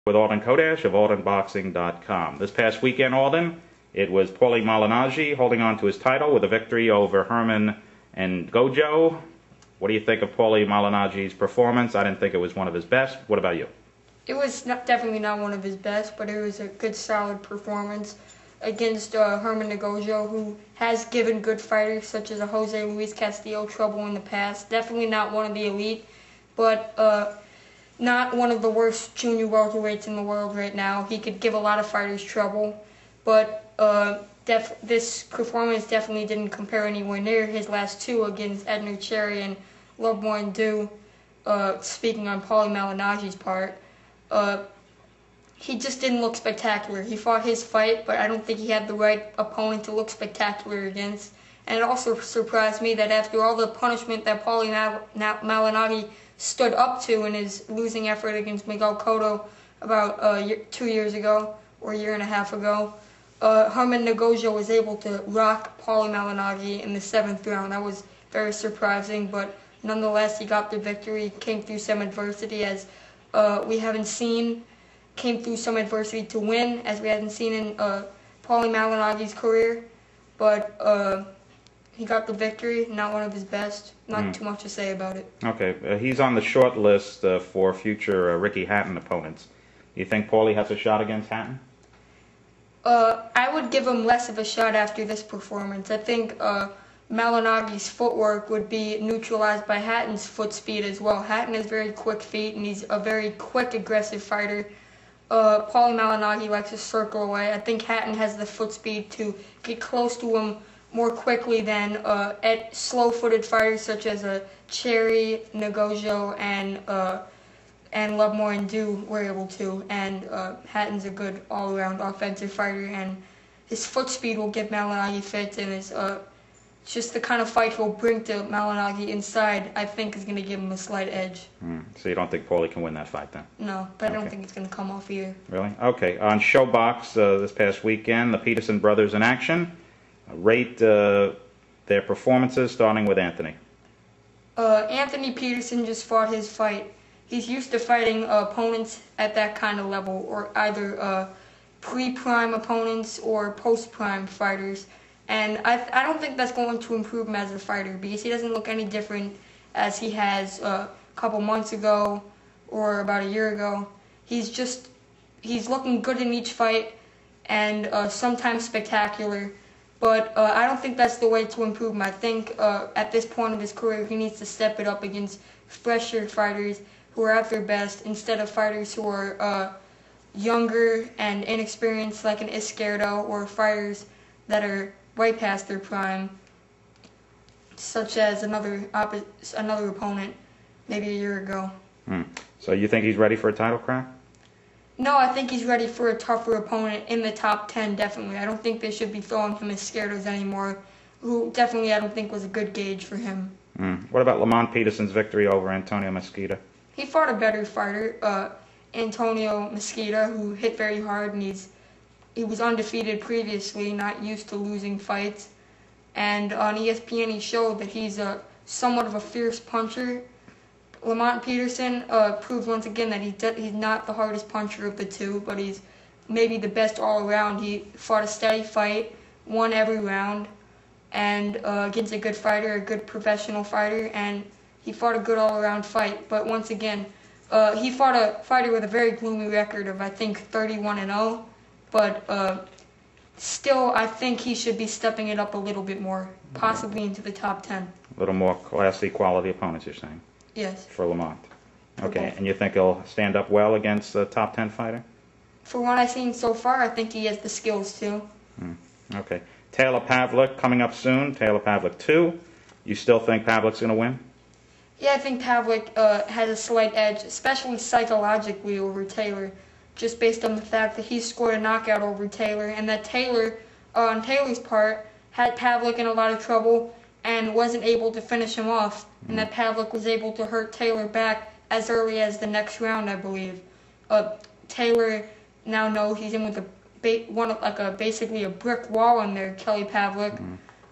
With Alden Chodash of AldenBoxing.com. This past weekend, Alden, it was Paulie Malignaggi holding on to his title with a victory over Herman and Gojo. What do you think of Paulie Malignaggi's performance? I didn't think it was one of his best. What about you? It was definitely not one of his best, but it was a good, solid performance against Herman Gojo, who has given good fighters such as a Jose Luis Castillo trouble in the past. Definitely not one of the elite, but not one of the worst junior welterweights in the world right now. He could give a lot of fighters trouble, but this performance definitely didn't compare anywhere near his last two against Edner Cherry and Lovemore and Du. Speaking on Paulie Malignaggi's part, he just didn't look spectacular. He fought his fight, but I don't think he had the right opponent to look spectacular against. And it also surprised me that after all the punishment that Paulie Malignaggi stood up to in his losing effort against Miguel Cotto about 2 years ago, or a year and a half ago, Herman Gojo was able to rock Paulie Malignaggi in the 7th round. That was very surprising, but nonetheless, he got the victory, came through some adversity as we haven't seen, came through some adversity to win, as we haven't seen in Paulie Malignaggi's career, but he got the victory, not one of his best. Not too much to say about it. Okay, he's on the short list for future Ricky Hatton opponents. Do you think Paulie has a shot against Hatton? I would give him less of a shot after this performance. I think Malignaggi's footwork would be neutralized by Hatton's foot speed as well. Hatton has very quick feet, and he's a very quick, aggressive fighter. Paulie Malignaggi likes to circle away. I think Hatton has the foot speed to get close to him more quickly than slow-footed fighters such as Cherry, Gojo, and Lovemore and Du were able to. And Hatton's a good all-around offensive fighter, and his foot speed will get Malignaggi fit, and it's just the kind of fight he'll bring to Malignaggi inside, I think, is going to give him a slight edge. So you don't think Paulie can win that fight then? No, but I don't think it's going to come off either. Really? Okay. On Showbox this past weekend, the Peterson brothers in action. Rate their performances, starting with Anthony. Anthony Peterson just fought his fight. He's used to fighting opponents at that kind of level, or either pre-prime opponents or post-prime fighters. And I don't think that's going to improve him as a fighter, because he doesn't look any different as he has a couple months ago or about a year ago. He's looking good in each fight, and sometimes spectacular. But I don't think that's the way to improve him. I think at this point of his career, he needs to step it up against fresher fighters who are at their best, instead of fighters who are younger and inexperienced, like an Izquierdo, or fighters that are way past their prime, such as another opponent maybe a year ago. So you think he's ready for a title crack? No, I think he's ready for a tougher opponent in the top 10, definitely. I don't think they should be throwing him as Izquierdos anymore, who definitely I don't think was a good gauge for him. What about Lamont Peterson's victory over Antonio Mesquita? He fought a better fighter, Antonio Mesquita, who hit very hard, and he was undefeated previously, not used to losing fights. And on ESPN he showed that he's somewhat of a fierce puncher. Lamont Peterson proved once again that he's not the hardest puncher of the two, but he's maybe the best all around. He fought a steady fight, won every round, and against a good fighter, a good professional fighter, and he fought a good all around fight. But once again, he fought a fighter with a very gloomy record of, I think, 31-0, but still I think he should be stepping it up a little bit more, possibly into the top 10. A little more classy quality opponents, you're saying? Yes. For Lamont. Okay, and you think he'll stand up well against a top 10 fighter? For what I've seen so far, I think he has the skills too. Okay. Taylor Pavlik coming up soon. Taylor Pavlik 2. You still think Pavlik's going to win? Yeah, I think Pavlik has a slight edge, especially psychologically over Taylor, just based on the fact that he scored a knockout over Taylor, and that Taylor, on Taylor's part, had Pavlik in a lot of trouble and wasn't able to finish him off, and that Pavlik was able to hurt Taylor back as early as the next round, I believe. Taylor now knows he's in with basically a brick wall in there, Kelly Pavlik,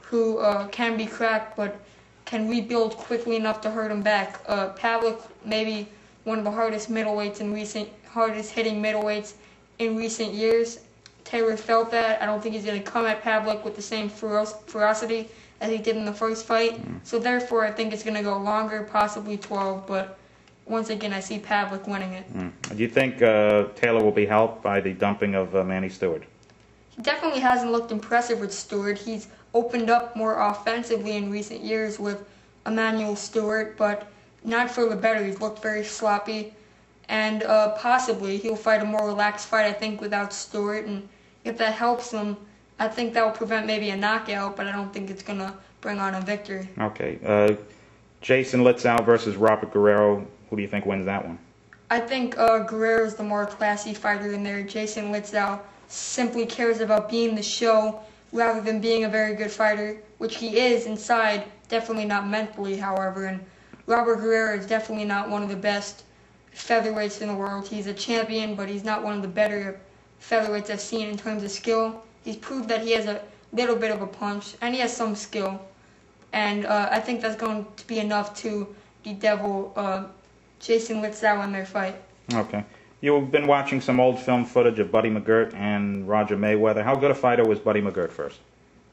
who can be cracked but can rebuild quickly enough to hurt him back. Pavlik, maybe one of the hardest middleweights in recent hardest hitting middleweights in recent years. Taylor felt that. I don't think he's going to come at Pavlik with the same ferocity as he did in the first fight. So therefore, I think it's going to go longer, possibly 12. But once again, I see Pavlik winning it. Do you think Taylor will be helped by the dumping of Manny Stewart? He definitely hasn't looked impressive with Stewart. He's opened up more offensively in recent years with Emmanuel Stewart, but not for the better. He's looked very sloppy. And possibly he'll fight a more relaxed fight, I think, without Stewart. And if that helps him, I think that will prevent maybe a knockout, but I don't think it's going to bring on a victory. Okay. Jason Litzau versus Robert Guerrero. Who do you think wins that one? I think Guerrero is the more classy fighter in there. Jason Litzau simply cares about being the show rather than being a very good fighter, which he is inside, definitely not mentally, however. And Robert Guerrero is definitely not one of the best featherweights in the world. He's a champion, but he's not one of the better featherweights I've seen in terms of skill. He's proved that he has a little bit of a punch, and he has some skill. And I think that's going to be enough to bedevil Jason Litzau in their fight. Okay. You've been watching some old film footage of Buddy McGirt and Roger Mayweather. How good a fighter was Buddy McGirt first?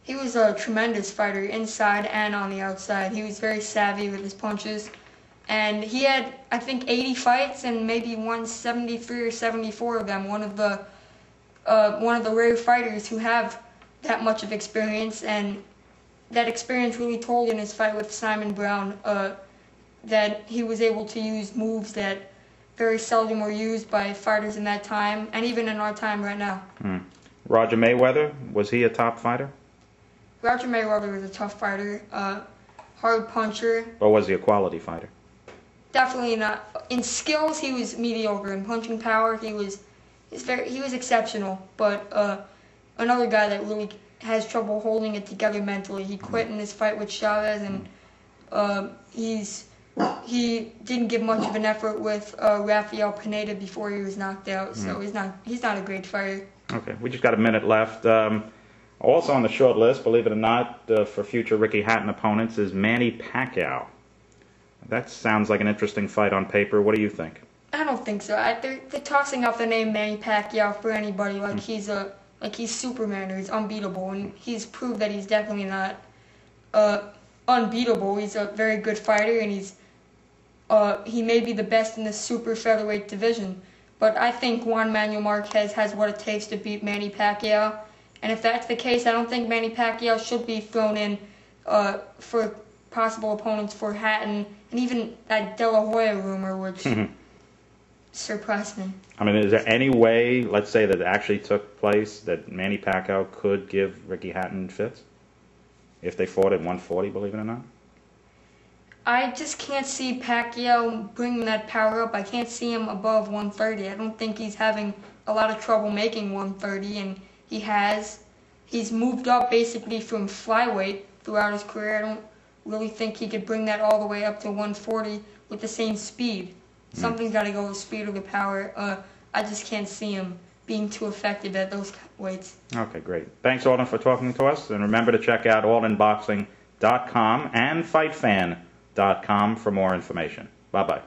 He was a tremendous fighter inside and on the outside. He was very savvy with his punches. And he had, I think, 80 fights and maybe won 73 or 74 of them. One of the rare fighters who have that much of experience, and that experience really told in his fight with Simon Brown, that he was able to use moves that very seldom were used by fighters in that time, and even in our time right now. Roger Mayweather, was he a top fighter? Roger Mayweather was a tough fighter, hard puncher. Or was he a quality fighter? Definitely not. In skills, he was mediocre. In punching power, he was exceptional. But another guy that really has trouble holding it together mentally. He quit in his fight with Chavez, and he didn't give much of an effort with Rafael Pineda before he was knocked out. So he's not a great fighter. Okay, we just got a minute left. Also on the short list, believe it or not, for future Ricky Hatton opponents is Manny Pacquiao. That sounds like an interesting fight on paper. What do you think? I don't think so. They're tossing out the name Manny Pacquiao for anybody like he's Superman or he's unbeatable, and he's proved that he's definitely not unbeatable. He's a very good fighter, and he may be the best in the super featherweight division. But I think Juan Manuel Marquez has what it takes to beat Manny Pacquiao. And if that's the case, I don't think Manny Pacquiao should be thrown in for possible opponents for Hatton, and even that De La Hoya rumor, which surprised me. I mean, is there any way, let's say that it actually took place, that Manny Pacquiao could give Ricky Hatton fits? If they fought at 140, believe it or not? I just can't see Pacquiao bringing that power up. I can't see him above 130. I don't think he's having a lot of trouble making 130, and he's moved up basically from flyweight throughout his career. I don't really think he could bring that all the way up to 140 with the same speed. Something's got to go with speed or the power. I just can't see him being too effective at those weights. Okay, great. Thanks, Alden, for talking to us. And remember to check out aldenboxing.com and fightfan.com for more information. Bye-bye.